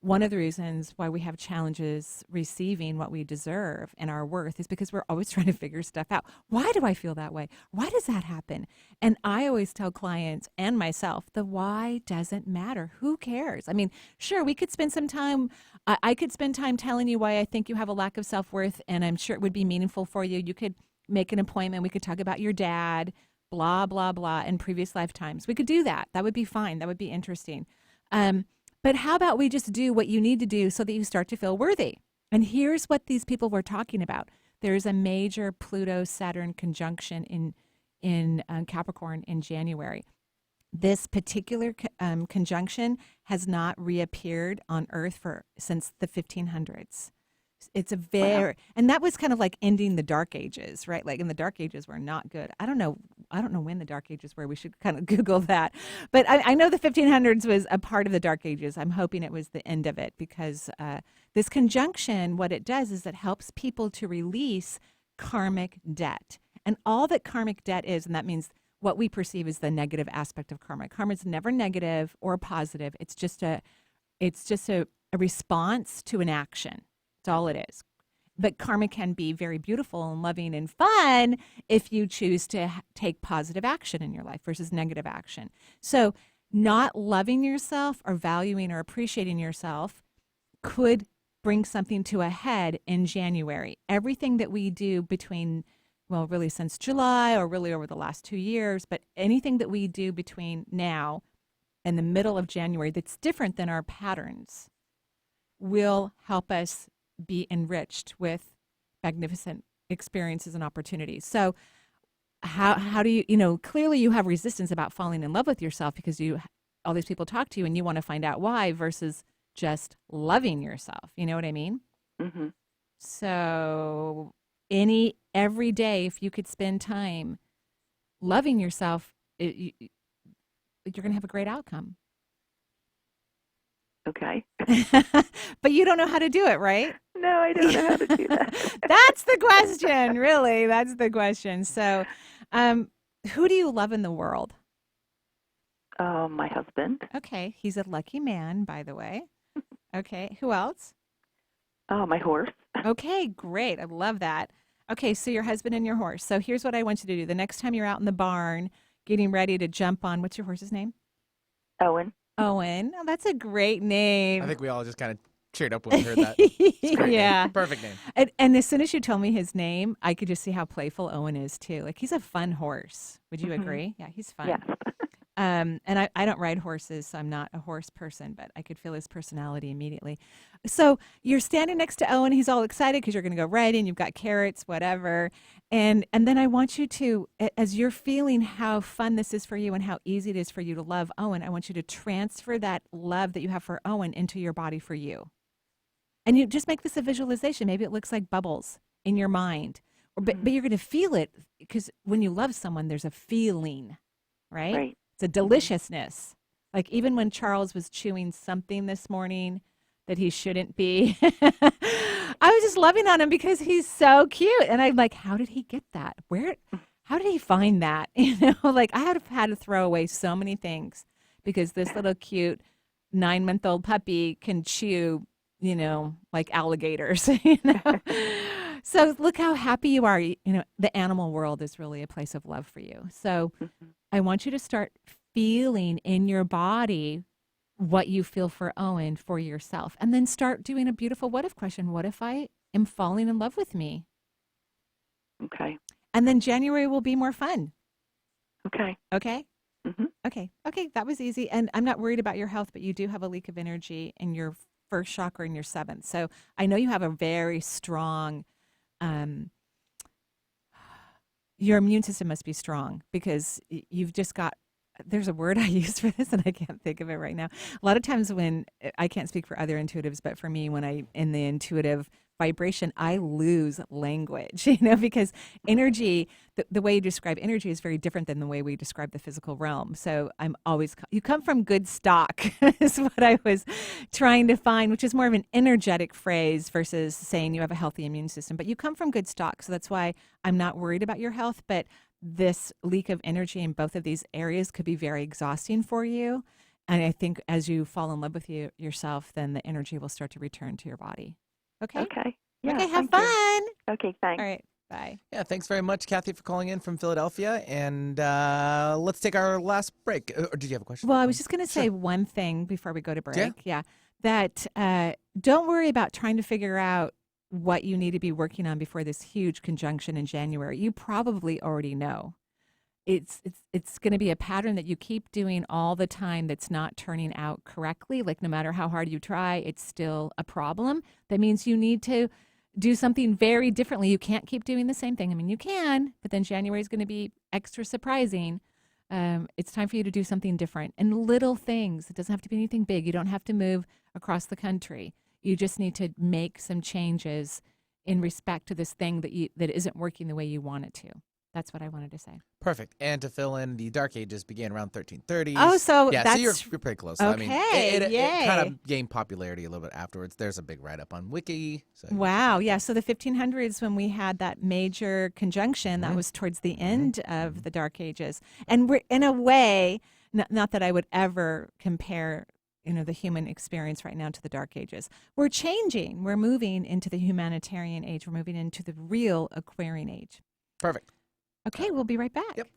one of the reasons why we have challenges receiving what we deserve and our worth is because we're always trying to figure stuff out. Why do I feel that way? Why does that happen? And I always tell clients and myself, the why doesn't matter. Who cares? I mean, sure, we could spend some time. I could spend time telling you why I think you have a lack of self-worth, and I'm sure it would be meaningful for you. You could make an appointment. We could talk about your dad, blah, blah, blah, in previous lifetimes. We could do that. That would be fine. That would be interesting. But how about we just do what you need to do so that you start to feel worthy? And here's what these people were talking about. There's a major Pluto-Saturn conjunction in Capricorn in January. This particular conjunction has not reappeared on Earth since the 1500s. It's and that was kind of like ending the Dark Ages, right? Like in the Dark Ages were not good. I don't know when the Dark Ages were. We should kind of Google that. But I know the 1500s was a part of the Dark Ages. I'm hoping it was the end of it because this conjunction, what it does is it helps people to release karmic debt. And all that karmic debt is, and that means what we perceive as the negative aspect of karma. Karma is never negative or positive. It's just a response to an action. That's all it is. But karma can be very beautiful and loving and fun if you choose to take positive action in your life versus negative action. So not loving yourself or valuing or appreciating yourself could bring something to a head in January. Everything that we do between, well, really since July or really over the last 2 years, but anything that we do between now and the middle of January that's different than our patterns will help us be enriched with magnificent experiences and opportunities. So how do you clearly you have resistance about falling in love with yourself because all these people talk to you and you want to find out why versus just loving yourself. You know what I mean? Mm-hmm. So every day, if you could spend time loving yourself, you're going to have a great outcome. Okay. But you don't know how to do it, right? No, I don't know how to do that. That's the question, really. That's the question. So, who do you love in the world? My husband. Okay. He's a lucky man, by the way. Okay. Who else? My horse. Okay, great. I love that. Okay, so your husband and your horse. So here's what I want you to do. The next time you're out in the barn getting ready to jump on, what's your horse's name? Owen. Owen. Oh, that's a great name. I think we all just kind of cheered up when we heard that. It's a great yeah. Name. Perfect name. And as soon as you told me his name, I could just see how playful Owen is, too. Like, he's a fun horse. Would you agree? Yeah, he's fun. Yes. And I don't ride horses, so I'm not a horse person, but I could feel his personality immediately. So you're standing next to Owen. He's all excited because you're going to go riding. You've got carrots, whatever. And then I want you to, as you're feeling how fun this is for you and how easy it is for you to love Owen, I want you to transfer that love that you have for Owen into your body for you. And you just make this a visualization. Maybe it looks like bubbles in your mind. But you're going to feel it because when you love someone, there's a feeling, right? Right. It's a deliciousness. Like even when Charles was chewing something this morning that he shouldn't be, I was just loving on him because he's so cute. And I'm like, how did he get that? How did he find that? Like I have had to throw away so many things because this little cute 9-month-old puppy can chew, like alligators, So look how happy you are. The animal world is really a place of love for you. So I want you to start feeling in your body what you feel for Owen for yourself. And then start doing a beautiful what if question. What if I am falling in love with me? Okay. And then January will be more fun. Okay. Okay? Mm-hmm. Okay. That was easy. And I'm not worried about your health, but you do have a leak of energy in your first chakra and your seventh. So I know you have a very strong, your immune system must be strong because you've just got, there's a word I use for this and I can't think of it right now. A lot of times when, I can't speak for other intuitives, but for me, when I, in the intuitive vibration, I lose language, because energy, the way you describe energy is very different than the way we describe the physical realm. So I'm always, you come from good stock is what I was trying to find, which is more of an energetic phrase versus saying you have a healthy immune system, but you come from good stock. So that's why I'm not worried about your health, but this leak of energy in both of these areas could be very exhausting for you. And I think as you fall in love with yourself, then the energy will start to return to your body. Okay. Okay. Yeah, okay, have fun. You. Okay, thanks. All right, bye. Yeah, thanks very much, Kathy, for calling in from Philadelphia. And let's take our last break. Or did you have a question? Well, I was just going to say one thing before we go to break. Yeah. That don't worry about trying to figure out what you need to be working on before this huge conjunction in January. You probably already know. It's going to be a pattern that you keep doing all the time that's not turning out correctly. Like no matter how hard you try, it's still a problem. That means you need to do something very differently. You can't keep doing the same thing. I mean, you can, but then January is going to be extra surprising. It's time for you to do something different and little things. It doesn't have to be anything big. You don't have to move across the country. You just need to make some changes in respect to this thing that isn't working the way you want it to. That's what I wanted to say. Perfect. And to fill in, the Dark Ages began around 1330s. Oh, so yeah, that's... so you're pretty close. Okay, I mean, it kind of gained popularity a little bit afterwards. There's a big write-up on Wiki. So wow, yeah. So the 1500s, when we had that major conjunction, that was towards the end of the Dark Ages. And we're, in a way, not that I would ever compare the human experience right now to the Dark Ages. We're changing. We're moving into the humanitarian age. We're moving into the real Aquarian age. Perfect. Okay, we'll be right back. Yep.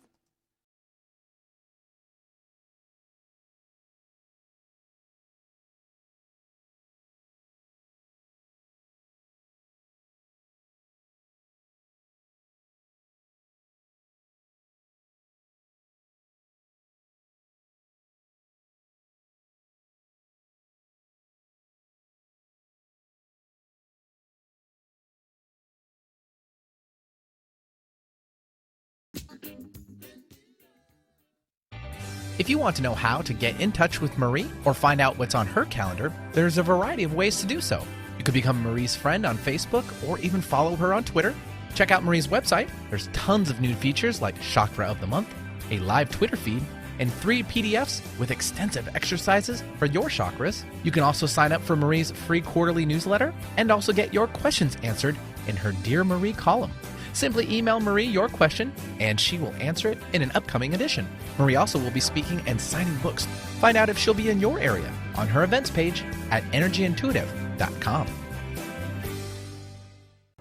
If you want to know how to get in touch with Marie or find out what's on her calendar, there's a variety of ways to do so. You could become Marie's friend on Facebook or even follow her on Twitter. Check out Marie's website. There's tons of new features like Chakra of the Month, a live Twitter feed, and 3 PDFs with extensive exercises for your chakras. You can also sign up for Marie's free quarterly newsletter and also get your questions answered in her Dear Marie column. Simply email Marie your question, and she will answer it in an upcoming edition. Marie also will be speaking and signing books. Find out if she'll be in your area on her events page at energyintuitive.com.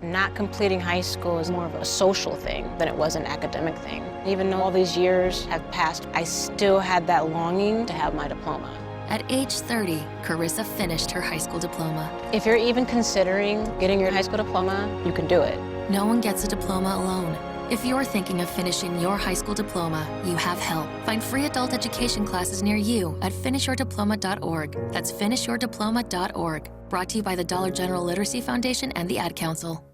Not completing high school is more of a social thing than it was an academic thing. Even though all these years have passed, I still had that longing to have my diploma. At age 30, Carissa finished her high school diploma. If you're even considering getting your high school diploma, you can do it. No one gets a diploma alone. If you're thinking of finishing your high school diploma, you have help. Find free adult education classes near you at finishyourdiploma.org. That's finishyourdiploma.org. Brought to you by the Dollar General Literacy Foundation and the Ad Council.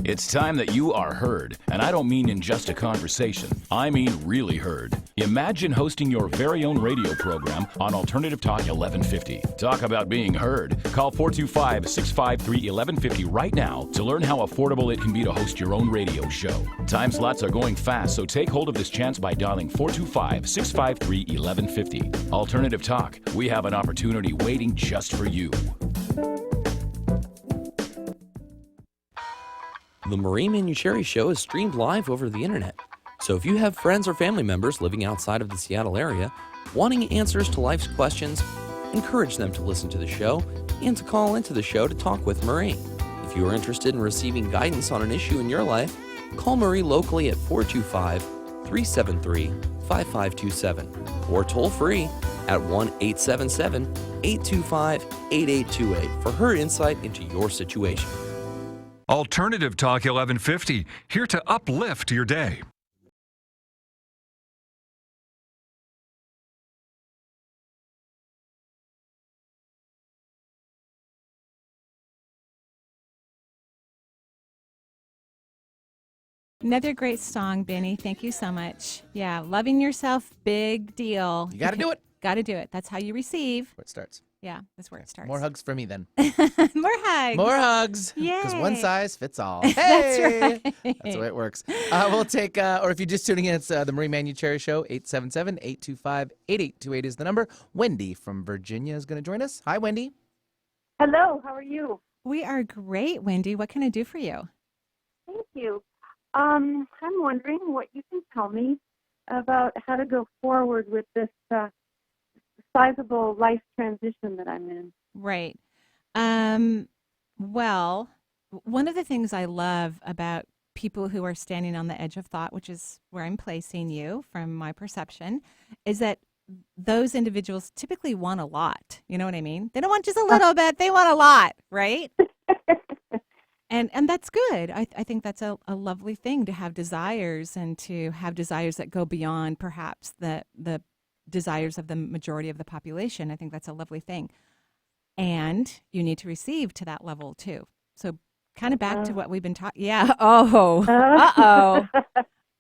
It's time that you are heard, and I don't mean in just a conversation. I mean really heard. Imagine hosting your very own radio program on Alternative Talk 1150. Talk about being heard. Call 425-653-1150 right now to learn how affordable it can be to host your own radio show. Time slots are going fast, so take hold of this chance by dialing 425-653-1150. Alternative Talk. We have an opportunity waiting just for you. The Marie Manuchehri Show is streamed live over the internet. So if you have friends or family members living outside of the Seattle area, wanting answers to life's questions, encourage them to listen to the show and to call into the show to talk with Marie. If you are interested in receiving guidance on an issue in your life, call Marie locally at 425-373-5527 or toll free at 1-877-825-8828 for her insight into your situation. Alternative Talk 1150, here to uplift your day. Another great song, Benny. Thank you so much. Yeah, loving yourself, big deal. You got to do it. Got to do it. That's how you receive. Where it starts. Yeah, that's where it starts. More hugs for me then. More hugs. More hugs. Yay. Because one size fits all. That's Hey! right. That's the way it works. We'll take, or if you're just tuning in, it's the Marie Manuchehri Show. 877-825-8828 is the number. Wendy from Virginia is going to join us. Hi, Wendy. Hello, how are you? We are great, Wendy. What can I do for you? Thank you. I'm wondering what you can tell me about how to go forward with this sizable life transition that I'm in. Right. Well, one of the things I love about people who are standing on the edge of thought, which is where I'm placing you from my perception, is that those individuals typically want a lot. You know what I mean? They don't want just a little bit. They want a lot, right? And that's good. I think that's a lovely thing to have desires and to have desires that go beyond perhaps the desires of the majority of the population. I think that's a lovely thing. And you need to receive to that level too. So kind of back to what we've been talking. Yeah. Oh. Uh-oh.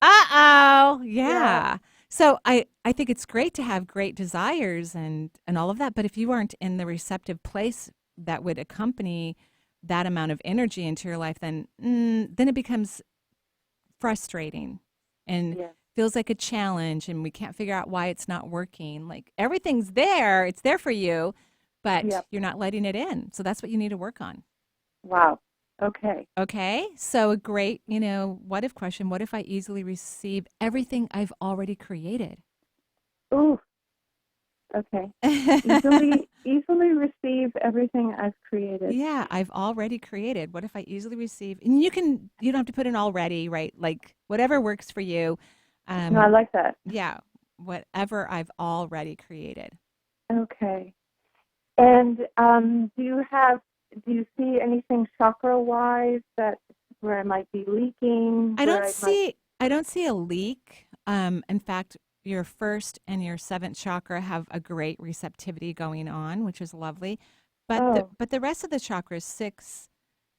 Uh-oh. Yeah. So I think it's great to have great desires and all of that. But if you aren't in the receptive place that would accompany that amount of energy into your life, then it becomes frustrating and feels like a challenge, and we can't figure out why it's not working. Like everything's there, it's there for you, but you're not letting it in. So that's what you need to work on. Wow. Okay. Okay. So a great, what if question, what if I easily receive everything I've already created? Ooh. Okay. Easily receive everything I've created. Yeah, I've already created. What if I easily receive? And you don't have to put in already, right? Like whatever works for you. No, I like that. Yeah, whatever I've already created. Okay. And do you see anything chakra-wise where I might be leaking? I don't see a leak. In fact, your first and your seventh chakra have a great receptivity going on, which is lovely. But the rest of the chakras, 6,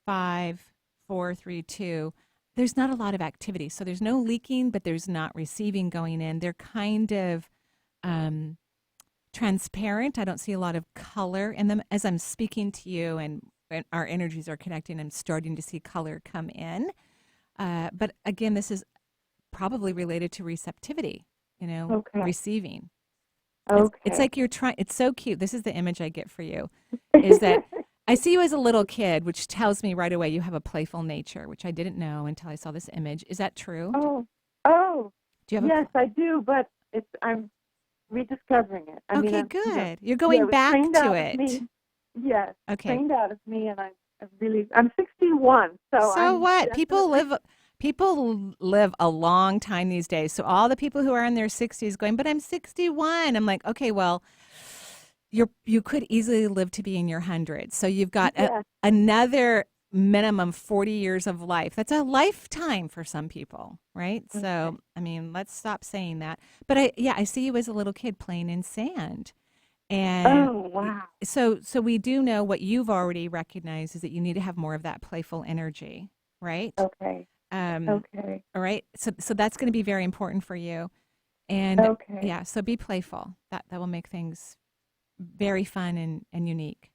5, 4, 3, 2, there's not a lot of activity. So there's no leaking, but there's not receiving going in. They're kind of transparent. I don't see a lot of color in them. As I'm speaking to you and our energies are connecting, I'm starting to see color come in. But again, this is probably related to receptivity. Receiving. Okay. It's like you're trying. It's so cute. This is the image I get for you, is that I see you as a little kid, which tells me right away you have a playful nature, which I didn't know until I saw this image. Is that true? Oh. Do you have yes, I do, but I'm rediscovering it. Okay, good. You're going back to it. Yes. Okay. Trained out of me, and I'm 61, so what? People live a long time these days. So all the people who are in their 60s going, but I'm 61. I'm like, okay, well, you could easily live to be in your hundreds. So you've got another minimum 40 years of life. That's a lifetime for some people, right? Okay. So, let's stop saying that. But I see you as a little kid playing in sand. And wow. So we do know what you've already recognized is that you need to have more of that playful energy, right? Okay. Okay. All right. So that's going to be very important for you. And so be playful. That will make things very fun and unique.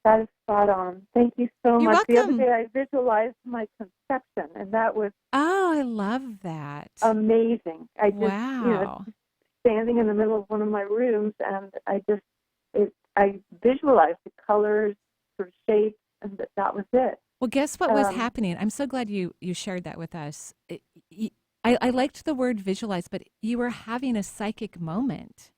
That is spot on. Thank you so You're much. welcome. The other day I visualized my conception, and that was I love that. Amazing. I just wow. Standing in the middle of one of my rooms, and I visualized the colors, sort of shapes, and that was it. Well, guess what was happening? I'm so glad you shared that with us. I liked the word visualize, but you were having a psychic moment.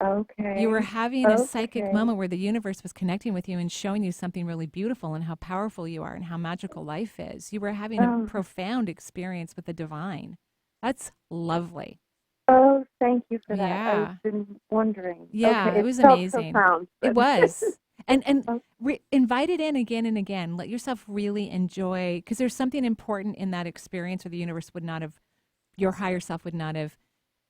Okay. You were having a psychic moment where the universe was connecting with you and showing you something really beautiful and how powerful you are and how magical life is. You were having a profound experience with the divine. That's lovely. Oh, thank you for that. Yeah. I've been wondering. Yeah, okay. It was amazing. Profound, it was. And invite it in again and again. Let yourself really enjoy, because there's something important in that experience where the universe would not have, your higher self would not have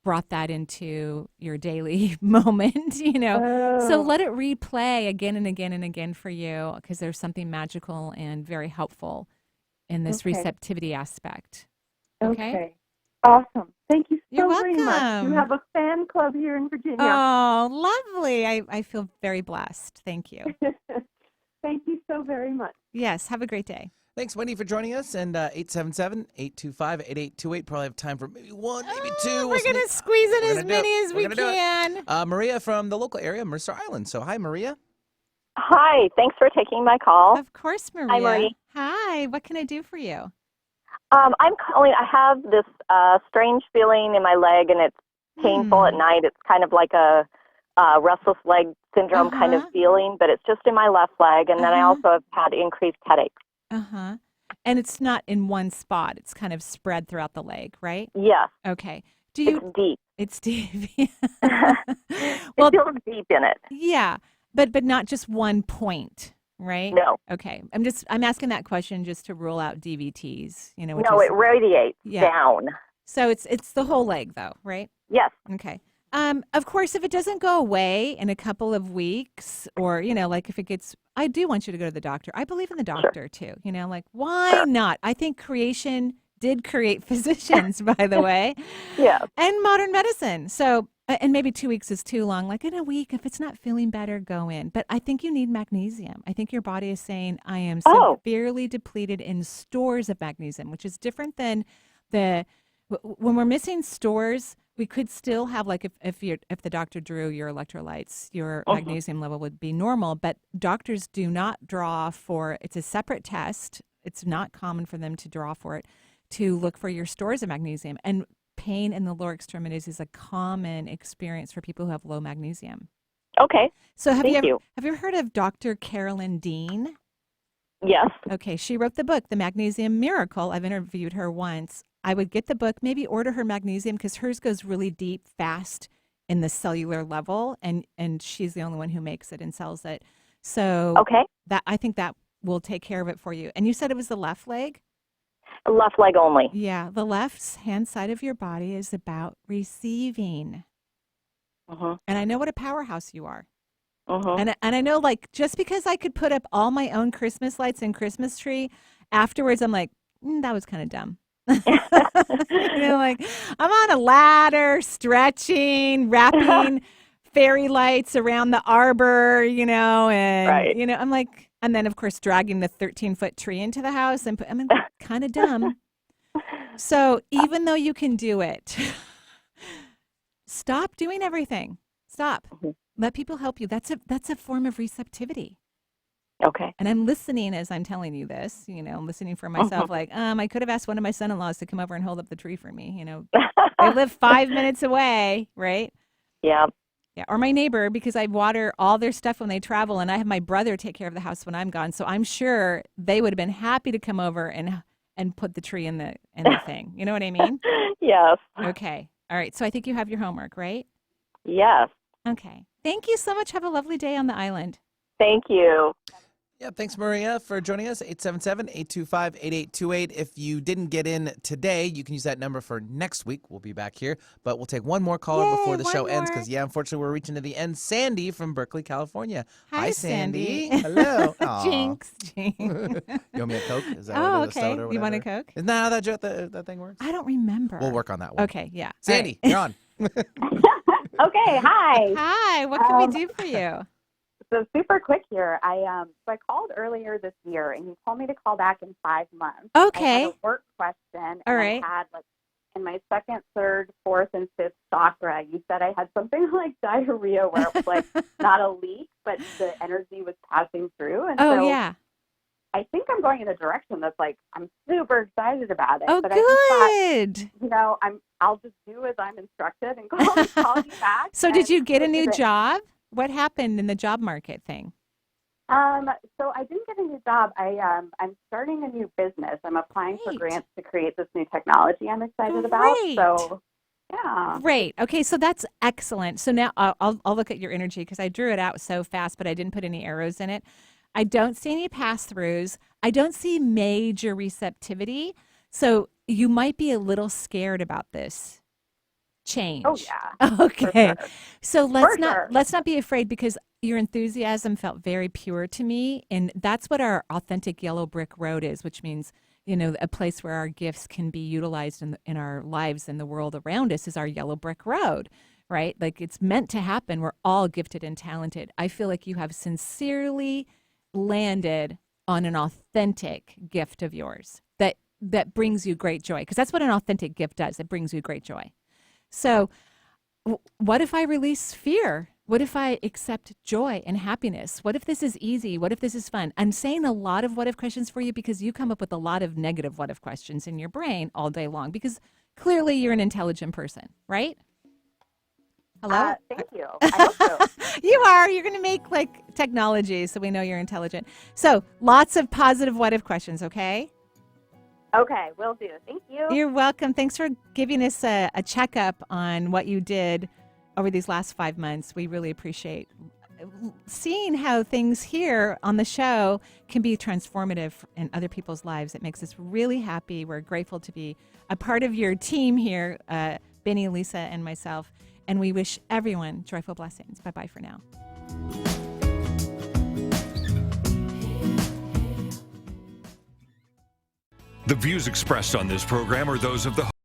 brought that into your daily moment, So let it replay again and again and again for you, because there's something magical and very helpful in this receptivity aspect. Okay. Awesome. Thank you You're so very much. welcome. You have a fan club here in Virginia. Oh, lovely. I feel very blessed. Thank you. Thank you so very much. Yes. Have a great day. Thanks, Wendy, for joining us. And 877-825-8828. Probably have time for maybe one, maybe two. We're going to squeeze in as many as we We're gonna can. Maria from the local area, Mercer Island. So, hi, Maria. Hi. Thanks for taking my call. Of course, Maria. Hi, Marie. Hi. What can I do for you? I'm calling. I have this strange feeling in my leg, and it's painful at night. It's kind of like a restless leg syndrome kind of feeling, but it's just in my left leg. And then I also have had increased headaches. And it's not in one spot. It's kind of spread throughout the leg, right? Yes. Okay. It's deep. It's deep. Well, it feels deep in it. Yeah, but not just one point, right? No. Okay. I'm asking that question just to rule out DVTs. No, it radiates down. So it's the whole leg, though, right? Yes. Okay. Of course, if it doesn't go away in a couple of weeks, or like if it gets, I do want you to go to the doctor. I believe in the doctor too. Why not? I think creation did create physicians, by the way. Yeah. And modern medicine. So, and maybe 2 weeks is too long. Like in a week, if it's not feeling better, go in. But I think you need magnesium. I think your body is saying, I am severely depleted in stores of magnesium, which is different than when we're missing stores. We could still have, like, if the doctor drew your electrolytes, your magnesium level would be normal. But doctors do not draw for. It's a separate test. It's not common for them to draw for it, to look for your stores of magnesium. And pain in the lower extremities is a common experience for people who have low magnesium. Okay. So have you ever heard of Dr. Carolyn Dean? Yes. Okay. She wrote the book, The Magnesium Miracle. I've interviewed her once. I would get the book, maybe order her magnesium, because hers goes really deep, fast in the cellular level, and she's the only one who makes it and sells it. So I think that will take care of it for you. And you said it was the left leg? Left leg only. Yeah, the left hand side of your body is about receiving. And I know what a powerhouse you are. And I know, like, just because I could put up all my own Christmas lights and Christmas tree, afterwards I'm like, that was kind of dumb. Like, I'm on a ladder, stretching, wrapping fairy lights around the arbor, and I'm like, and then of course dragging the 13-foot tree into the house, and kind of dumb. So even though you can do it, stop doing everything. Stop. Let people help you. That's a form of receptivity. Okay. And I'm listening as I'm telling you this, I'm listening for myself. Like, I could have asked one of my son-in-laws to come over and hold up the tree for me. They live 5 minutes away, right? Yeah. Yeah. Or my neighbor, because I water all their stuff when they travel, and I have my brother take care of the house when I'm gone. So I'm sure they would have been happy to come over and put the tree in the thing. You know what I mean? Yes. Okay. All right. So I think you have your homework, right? Yes. Okay. Thank you so much. Have a lovely day on the island. Thank you. Yeah, thanks, Maria, for joining us. 877-825-8828. If you didn't get in today, you can use that number for next week. We'll be back here. But we'll take one more caller before the show ends, because, unfortunately, we're reaching to the end. Sandy from Berkeley, California. Hi, Sandy. Hello. Jinx. You want me a Coke? Is that Oh, what it is, okay. soda or You want a whatever? Coke? Isn't that how that thing works? I don't remember. We'll work on that one. Okay, yeah. Sandy, All you're on. Okay, hi. Hi, what can we do for you? So super quick here. I called earlier this year, and you told me to call back in 5 months. Okay. I had a work question. All right. I had, like, in my second, third, fourth, and fifth chakra, you said I had something like diarrhea, where it was like not a leak, but the energy was passing through. And yeah. I think I'm going in a direction that's like, I'm super excited about it. Oh, but good. I just thought, I'll just do as I'm instructed and call you back. So did you get a new job? What happened in the job market thing? So I didn't get a new job. I'm starting a new business. I'm applying for grants to create this new technology I'm excited about. So, yeah. Great. Okay, so that's excellent. So now I'll look at your energy, because I drew it out so fast, but I didn't put any arrows in it. I don't see any pass-throughs. I don't see major receptivity. So you might be a little scared about this change. Oh, yeah. Okay. For sure. So let's not be afraid, because your enthusiasm felt very pure to me, and that's what our authentic yellow brick road is, which means a place where our gifts can be utilized in our lives and the world around us is our yellow brick road, right? Like it's meant to happen. We're all gifted and talented. I feel like you have sincerely landed on an authentic gift of yours that brings you great joy, because that's what an authentic gift does. It brings you great joy. So what if I release fear? What if I accept joy and happiness? What if this is easy? What if this is fun? I'm saying a lot of what if questions for you because you come up with a lot of negative what if questions in your brain all day long, because clearly you're an intelligent person, right? Hello? Thank you. I hope so. You are. You're going to make like technology, so we know you're intelligent. So lots of positive what if questions, okay? Okay, will do. Thank you. You're welcome. Thanks for giving us a checkup on what you did over these last 5 months. We really appreciate seeing how things here on the show can be transformative in other people's lives. It makes us really happy. We're grateful to be a part of your team here, Benny, Lisa, and myself. And we wish everyone joyful blessings. Bye-bye for now. The views expressed on this program are those of the